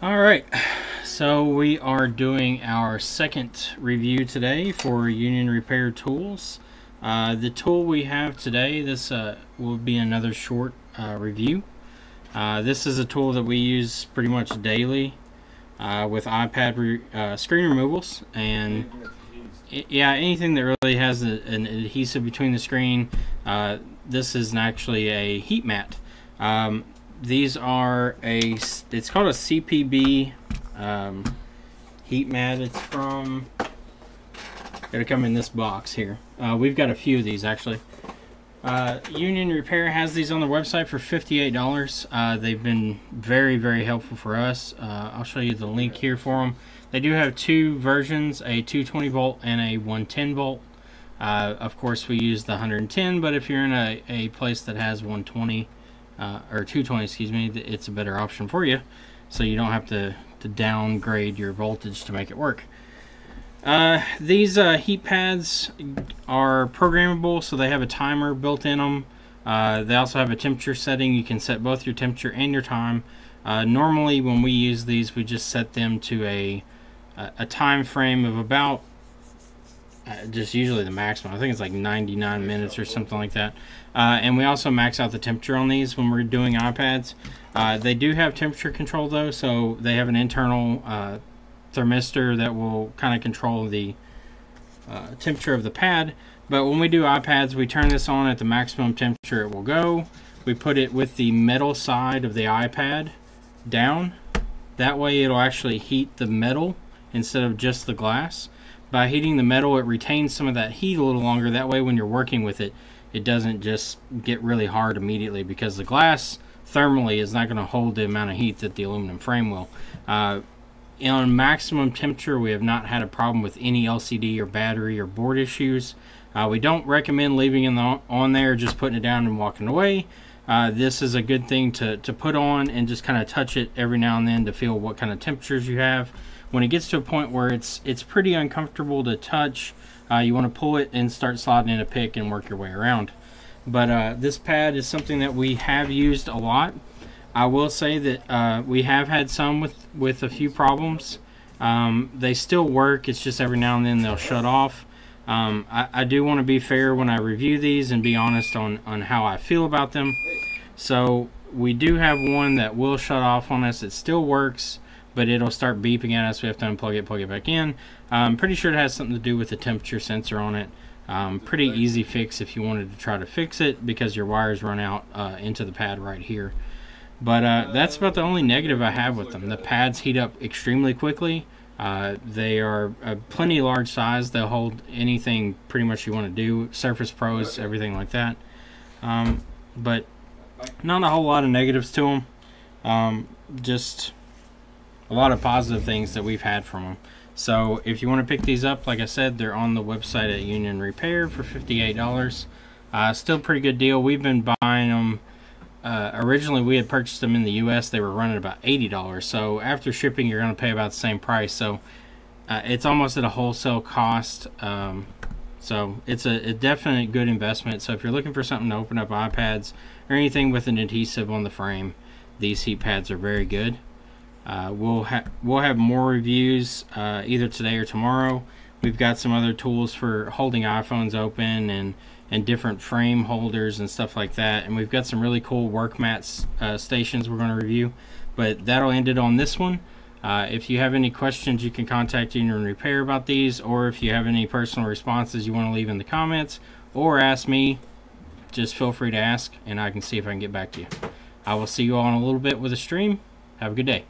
All right, so we are doing our second review today for Union Repair Tools. The tool we have today, this will be another short review. This is a tool that we use pretty much daily with iPad screen removals, and yeah, anything that really has an adhesive between the screen. This is actually a heat mat. These are it's called a CPB heat mat. It's from, gotta come in this box here. We've got a few of these actually. Union Repair has these on their website for $58. They've been very, very helpful for us. I'll show you the link here for them. They do have two versions, a 220 volt and a 110 volt. Of course, we use the 110, but if you're in a place that has 120, or 220, excuse me, it's a better option for you, so you don't have to downgrade your voltage to make it work. These heat pads are programmable, so they have a timer built in them. They also have a temperature setting. You can set both your temperature and your time. Normally when we use these, we just set them to a time frame of about just usually the maximum. I think it's like 99 minutes or something like that. And we also max out the temperature on these when we're doing iPads. They do have temperature control though, so they have an internal thermistor that will kind of control the temperature of the pad. But when we do iPads, we turn this on at the maximum temperature it will go. We put it with the metal side of the iPad down. That way it'll actually heat the metal instead of just the glass. By heating the metal, it retains some of that heat a little longer. That way when you're working with it, it doesn't just get really hard immediately, because the glass thermally is not going to hold the amount of heat that the aluminum frame will. On maximum temperature, we have not had a problem with any LCD or battery or board issues. We don't recommend leaving it on there, just putting it down and walking away. This is a good thing to put on and just kind of touch it every now and then to feel what kind of temperatures you have. When it gets to a point where it's pretty uncomfortable to touch, you want to pull it and start sliding in a pick and work your way around. But this pad is something that we have used a lot. I will say that we have had some with a few problems. They still work, it's just every now and then they'll shut off. I do want to be fair when I review these and be honest on how I feel about them. So we do have one that will shut off on us. It still works, but it'll start beeping at us. We have to unplug it, plug it back in. I'm pretty sure it has something to do with the temperature sensor on it. Pretty easy fix if you wanted to try to fix it, because your wires run out into the pad right here. But that's about the only negative I have with them. The pads heat up extremely quickly. They are plenty large size. They'll hold anything pretty much you want to do, Surface Pros, everything like that. But not a whole lot of negatives to them. Just a lot of positive things that we've had from them. So if you want to pick these up, like I said, they're on the website at Union Repair for $58. Still pretty good deal. We've been buying them. Originally we had purchased them in the US. They were running about $80. So after shipping, you're going to pay about the same price. So it's almost at a wholesale cost. So it's a definite good investment. So if you're looking for something to open up iPads or anything with an adhesive on the frame, these heat pads are very good. We'll have more reviews either today or tomorrow. We've got some other tools for holding iPhones open and different frame holders and stuff like that. And we've got some really cool work mats stations we're going to review. But that'll end it on this one. If you have any questions, you can contact Union Repair about these, or if you have any personal responses you want to leave in the comments or ask me, just feel free to ask and I can see if I can get back to you. I will see you all in a little bit with a stream. Have a good day.